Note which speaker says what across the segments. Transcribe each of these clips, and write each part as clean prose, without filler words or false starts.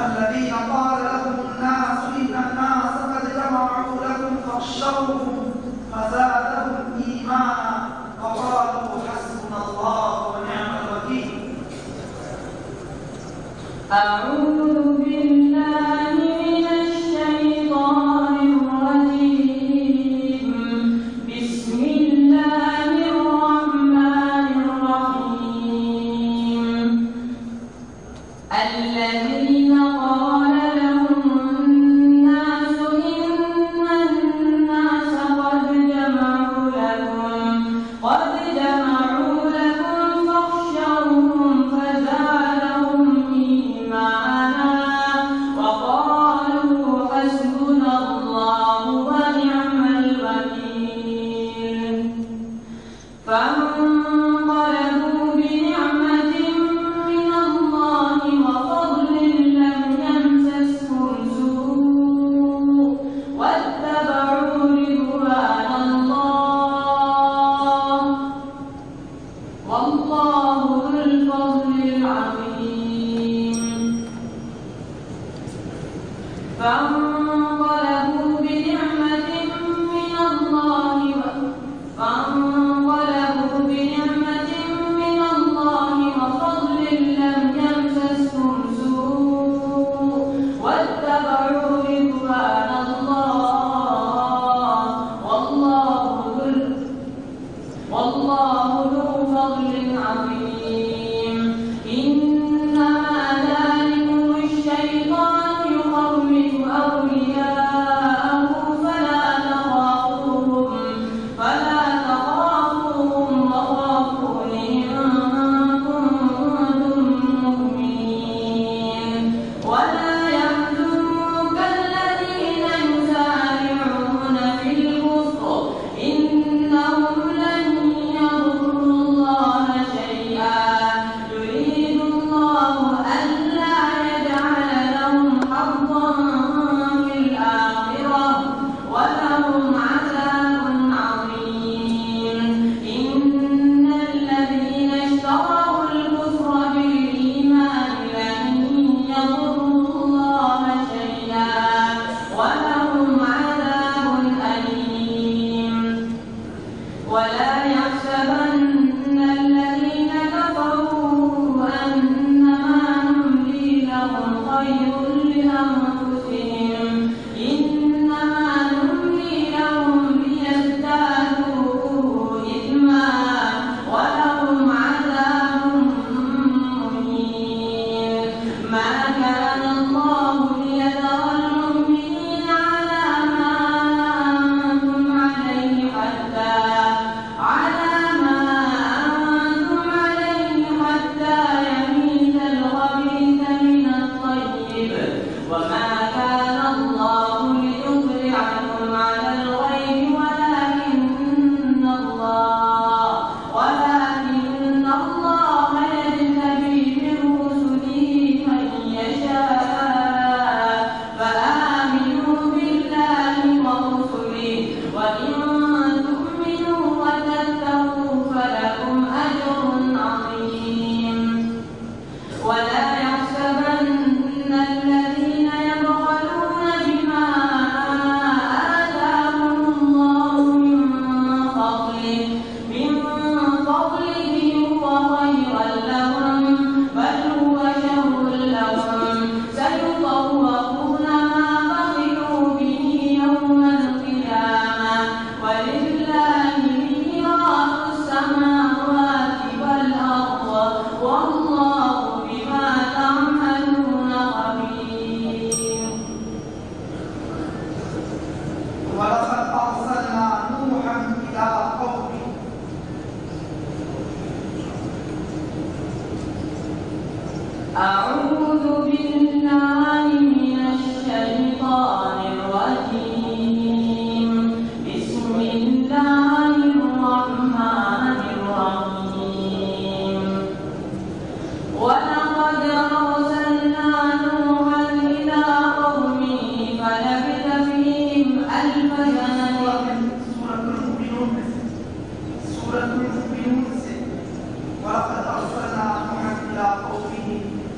Speaker 1: الذين قال لهم الناس إن الناس قد جمعوا لكم فاخشوهم فزادهم إيمانا وقالوا حسبنا الله ونعم الوكيل.
Speaker 2: أعوذ بالله من الشيطان الرجيم. بسم الله الرحمن الرحيم. الذين قال لهم الناس إن الناس قد جمعوا لكم فاخشوهم فزادهم إيمانا وقالوا حسبنا الله ونعم الوكيل. فانقلبوا بنعمة من الله وفضل لم يمسسهم سوء واتبعوا رضوان الله والله ذو الفضل العظيم. فانقلبوا بنعمة من الله وفضل لم يمسسهم سوء واتبعوا رضوان الله والله ذو فضل عظيم. إنما ذلكم الشيطان يخوف أولياءه فلا تخافوهم وخافون إن كنتم مؤمنين. ولا يحزنك الذين يسارعون في الكفر إنهم لن يضروا الله شيئا يريد الله ألا يجعل لهم حظا في الآخرة ولهم عذاب عظيم. إن الذين اشتروا الكفر بالإيمان لن يضروا الله شيئا ولهم عذاب أليم. ولا يحسبن الذين كفروا أنما نملي لهم خير لأنفسهم إنما نملي لهم ليزدادوا إثما ولهم عذاب مهين. ما كان الله ليذر المؤمنين على ما أنتم عليه حتى يميز الخبيث من الطيب. وما كان الله ليطلعكم على الغيب ولكن الله يجتبي من رسله من يشاء. فآمنوا بالله ورسله وإن تؤمنوا وتتقوا فلكم أجر عظيم. ولا يحسبن الذين يبخلون بما آتاهم الله من فضله هو خيرا لهم بل هو شر لهم. سيطوقون ما بخلوا به يوم القيامة ولله ميراث السماوات والأرض والله بما تعملون خبير.
Speaker 1: ولقد أرسلنا نوحا إلى قومه
Speaker 2: أعوذ بالله من الشيطان الرجيم. بسم الله الرحمن الرحيم. ولقد أرسلنا نوحا إلى قومه فلبث فيهم ألف سنة.
Speaker 1: سورة المؤمنون. ولقد أرسلنا نوحا إلى قومه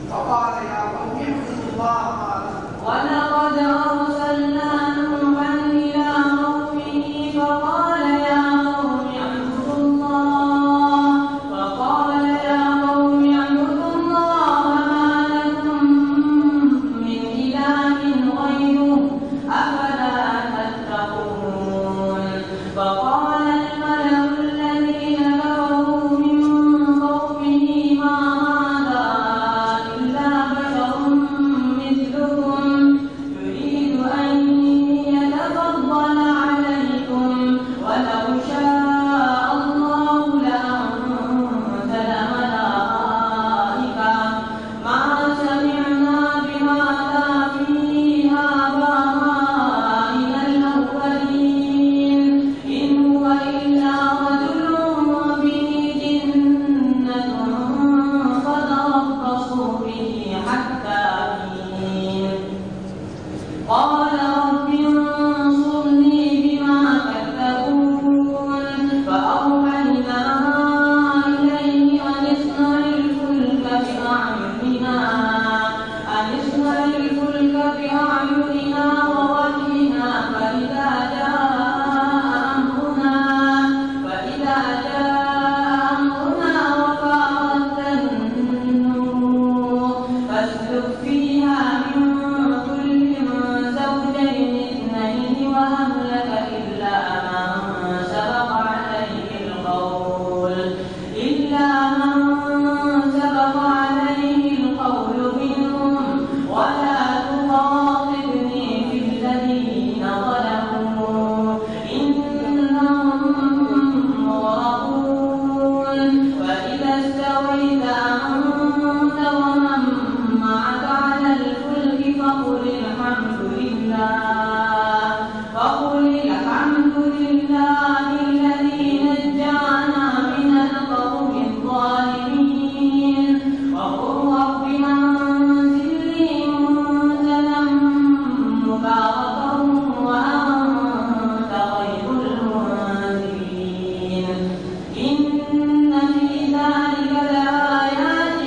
Speaker 1: فقال يا قوم اعبدوا الله ما لكم.
Speaker 2: ولقد أرسلنا نوحا إلى قومه فقال يا قوم اعبدوا الله ما لكم من إله غيره أفلا تتقون. فقال الملأ الذين كفروا من قومه ما هذا إلا بشر مثلكم يريد أن يتفضل عليكم ولو شاء الله لأنزل ملائكة ما سمعنا بهذا في آبائنا الأولين إن هو إلا رجل به جنة فتربصوا به حتى حين. قال رب انصرني بما كذبون. فأوحينا إليه أن اصنع الفلك بأعيننا ووحينا فإذا جاء أمرنا وفارت النور فاسلك فيها من كل زوجين اثنين وأهلك إلا من سبق عليه القول منهم ولا تخاطبني في الذين ظلموا إنهم مغرقون. وإذا استويت أنت ومن معك على الفلك فقل الحمد لله الذي نجانا من القوم الظالمين. وقل رب أنزلني منزلا مباركا وأنت خير المنزلين. إن في ذلك لآيات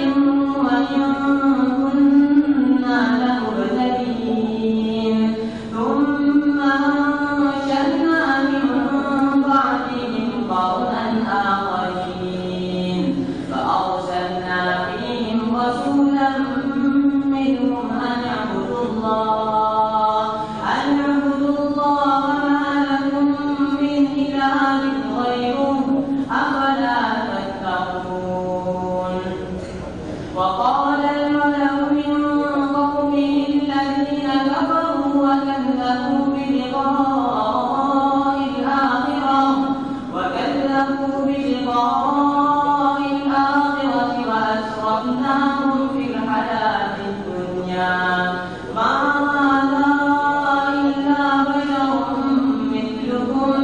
Speaker 2: وإن كنا لمبتلين. ثم أنشأنا من بعدهم قرنا آخرين فأرسلنا فيهم رسولا منهم أن اعبدوا الله ما لكم من إله غيره أفلا تتقون. وقال الملأ من قومه الذين كفروا وكذبوا بلقاء الآخرة وأسرفناهم في الحياة الدنيا ما هذا إلا بشر مثلكم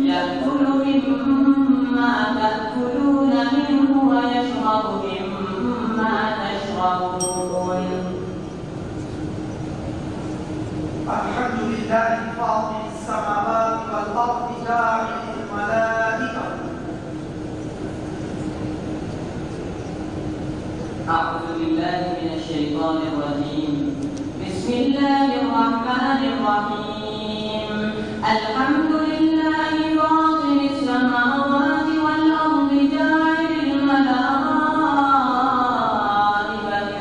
Speaker 2: يأكل مما تأكلون منه ويشرب مما تشربون.
Speaker 1: الحمد لله فاطر السماوات والأرض جاعل الملائكة.
Speaker 2: أعوذ بالله من الشيطان الرجيم. بسم الله الرحمن الرحيم. الحمد لله فاطر السماوات والأرض جاعل الملائكة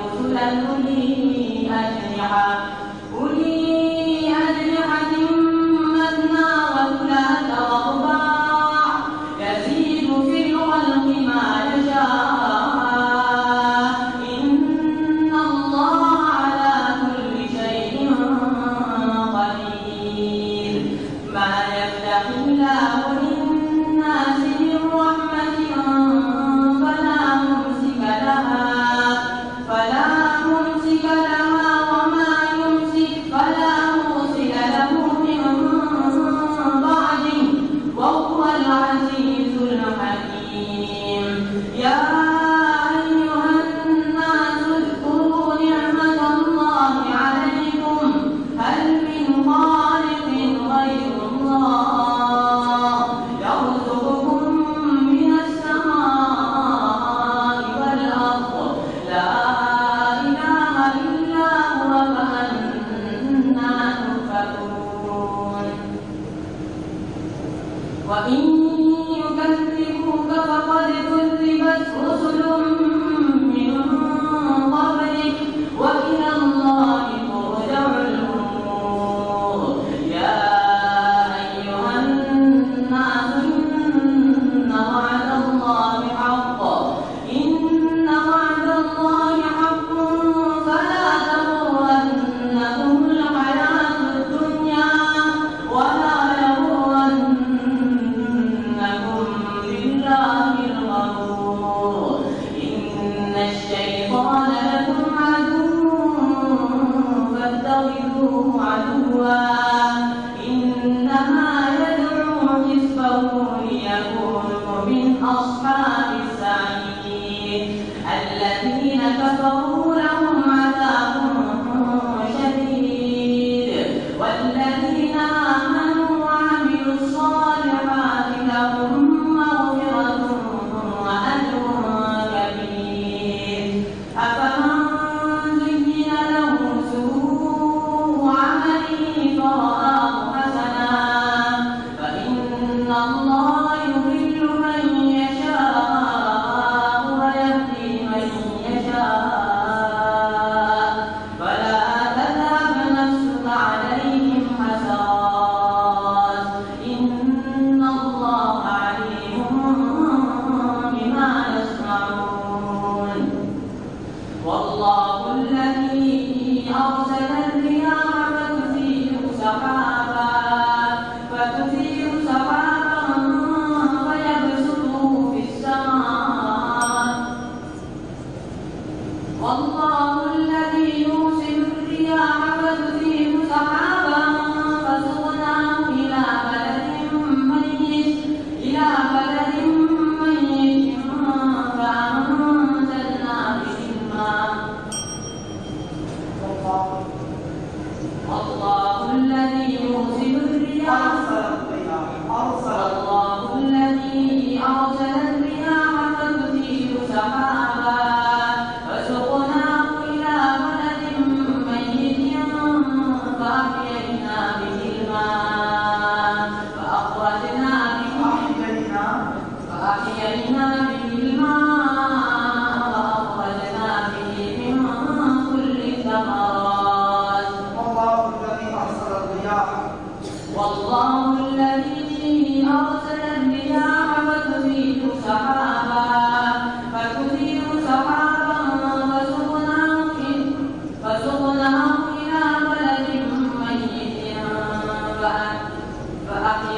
Speaker 2: رسلا أولي أجنحة مثنى وثلاث ورباع يزيد في الخلق ما يشاء إن الله على كل شيء قدير. ما يفتح الله للناس من رحمة فلا ممسك أفمن زين له سوء عمله فرآه حسنا فإن الله يضل من يشاء ويهدي من يشاء فلا تذهب نفسك عليهم حسرات إن الله عليم بما يصنعون والله الذي أرسل الرياح فتثير سحابا فيبسطه في السماء والله الذي يرسل الرياح فتثير سحابا فسقناه إلى بلد ميت فأنزلنا به الماء والله الذي يرسل الرياح فتثير سحابا فسقناه إلى بلد ميت فأحيينا به الماء فأخرجنا وأخرجنا به من كل الثمرات والله الذي أرسل الرياح فتثير سحابا فسقناه إلى بلد ميت فأحيينا